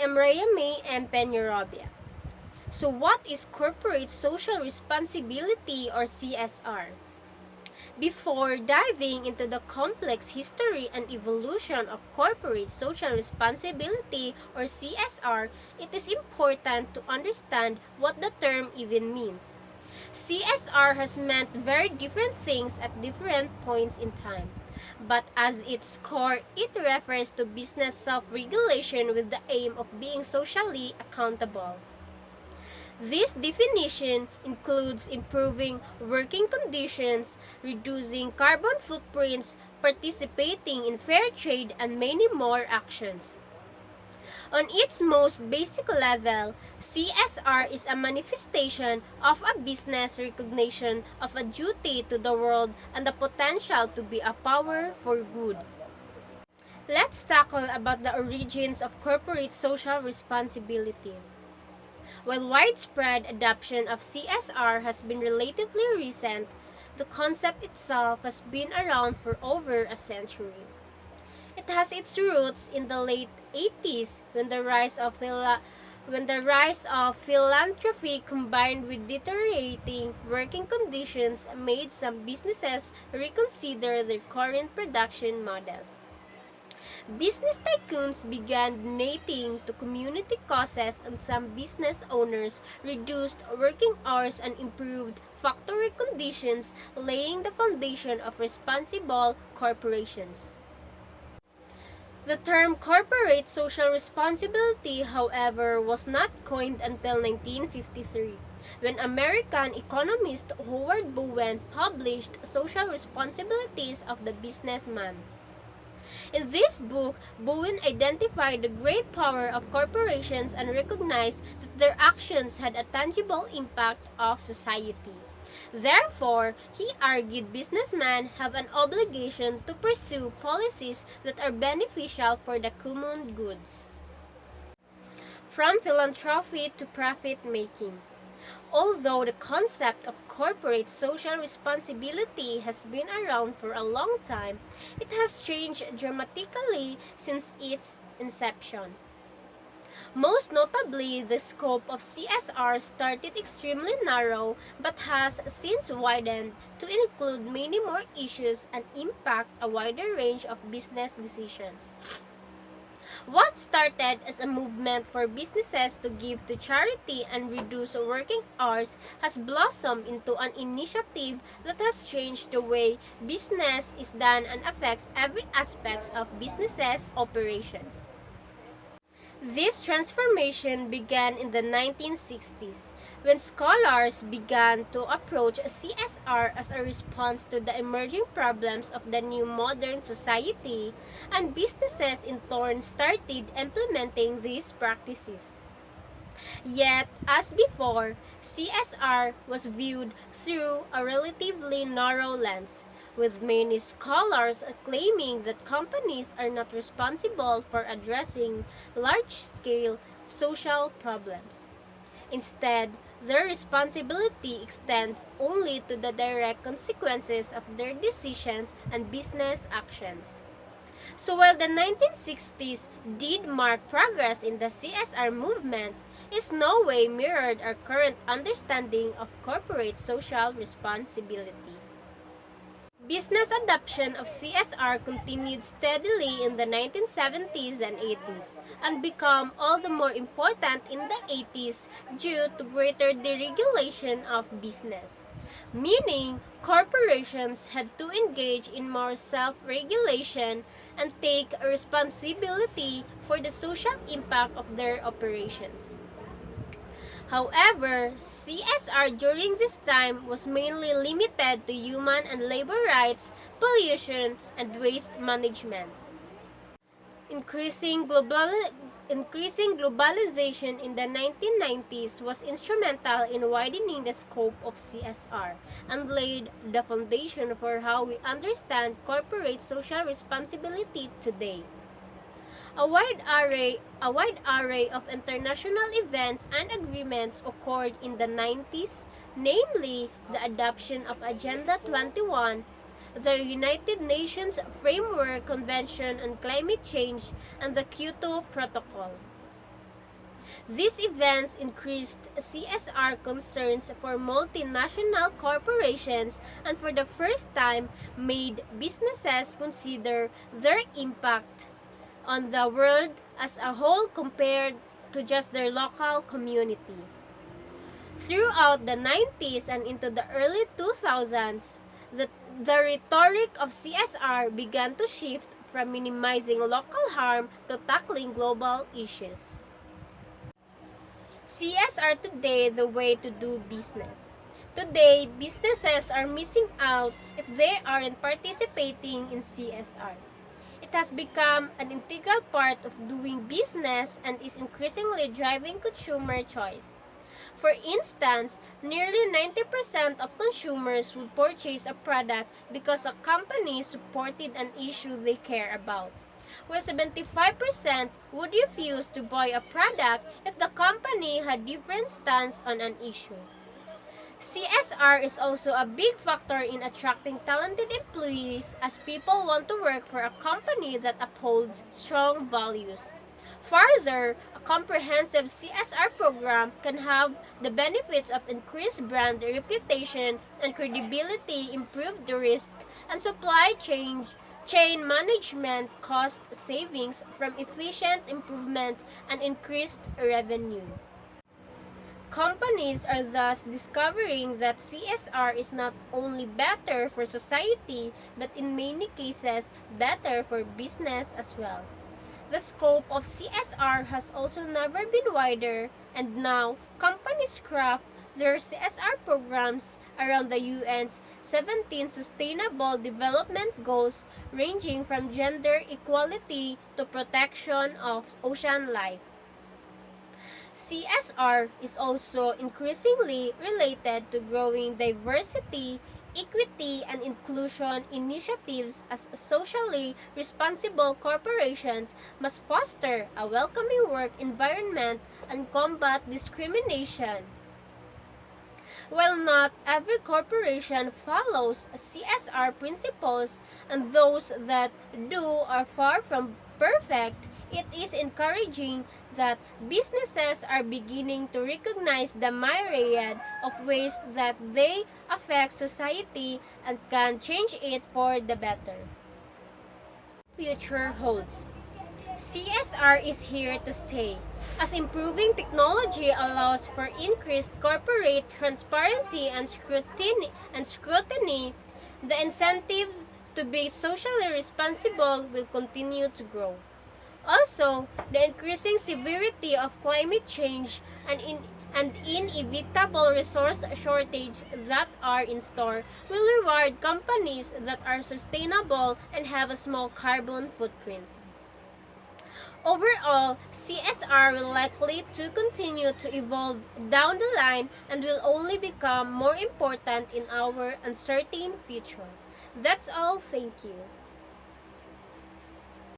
am Rhea May M. Peñarobia. So what is corporate social responsibility or CSR? Before diving into the complex history and evolution of corporate social responsibility or CSR, it is important to understand what the term even means. CSR has meant very different things at different points in time. But as its core, it refers to business self-regulation with the aim of being socially accountable. This definition includes improving working conditions, reducing carbon footprints, participating in fair trade, and many more actions. On its most basic level, CSR is a manifestation of a business recognition of a duty to the world and the potential to be a power for good. Let's tackle about the origins of corporate social responsibility. While widespread adoption of CSR has been relatively recent, the concept itself has been around for over a century. It has its roots in the late 80s when the rise of philanthropy combined with deteriorating working conditions made some businesses reconsider their current production models. Business tycoons began donating to community causes and some business owners reduced working hours and improved factory conditions, laying the foundation of responsible corporations. The term corporate social responsibility, however, was not coined until 1953, when American economist Howard Bowen published Social Responsibilities of the Businessman. In this book, Bowen identified the great power of corporations and recognized that their actions had a tangible impact of society. Therefore, he argued businessmen have an obligation to pursue policies that are beneficial for the common goods. From philanthropy to profit making. Although the concept of corporate social responsibility has been around for a long time, it has changed dramatically since its inception. Most notably, the scope of CSR started extremely narrow but has since widened to include many more issues and impact a wider range of business decisions. What started as a movement for businesses to give to charity and reduce working hours has blossomed into an initiative that has changed the way business is done and affects every aspect of businesses' operations. This transformation began in the 1960s, when scholars began to approach CSR as a response to the emerging problems of the new modern society, and businesses in turn started implementing these practices. Yet, as before, CSR was viewed through a relatively narrow lens, with many scholars claiming that companies are not responsible for addressing large-scale social problems. Instead, their responsibility extends only to the direct consequences of their decisions and business actions. So while the 1960s did mark progress in the CSR movement, it in no way mirrored our current understanding of corporate social responsibility. Business adoption of CSR continued steadily in the 1970s and 80s and became all the more important in the 80s due to greater deregulation of business, meaning corporations had to engage in more self-regulation and take responsibility for the social impact of their operations. However, CSR during this time was mainly limited to human and labor rights, pollution, and waste management. Increasing globalization in the 1990s was instrumental in widening the scope of CSR and laid the foundation for how we understand corporate social responsibility today. A wide array of international events and agreements occurred in the 90s, namely the adoption of Agenda 21, the United Nations Framework Convention on Climate Change, and the Kyoto Protocol. These events increased CSR concerns for multinational corporations and for the first time made businesses consider their impact on the world as a whole compared to just their local community. Throughout the 90s and into the early 2000s, the rhetoric of CSR began to shift from minimizing local harm to tackling global issues. CSR today, the way to do business. Today, businesses are missing out if they aren't participating in CSR. It has become an integral part of doing business and is increasingly driving consumer choice. For instance, nearly 90% of consumers would purchase a product because a company supported an issue they care about, while 75% would refuse to buy a product if the company had different stance on an issue. CSR is also a big factor in attracting talented employees as people want to work for a company that upholds strong values. Further, a comprehensive CSR program can have the benefits of increased brand reputation and credibility, improved risk and supply chain management, cost savings from efficient improvements, and increased revenue. Companies are thus discovering that CSR is not only better for society, but in many cases, better for business as well. The scope of CSR has also never been wider, and now companies craft their CSR programs around the UN's 17 Sustainable Development Goals, ranging from gender equality to protection of ocean life. CSR is also increasingly related to growing diversity, equity, and inclusion initiatives as socially responsible corporations must foster a welcoming work environment and combat discrimination. While not every corporation follows CSR principles and those that do are far from perfect, it is encouraging that businesses are beginning to recognize the myriad of ways that they affect society and can change it for the better. Future holds. CSR is here to stay, as improving technology allows for increased corporate transparency and scrutiny. The incentive to be socially responsible will continue to grow. Also, the increasing severity of climate change and inevitable resource shortage that are in store will reward companies that are sustainable and have a small carbon footprint. Overall, CSR will likely to continue to evolve down the line and will only become more important in our uncertain future. That's all. Thank you.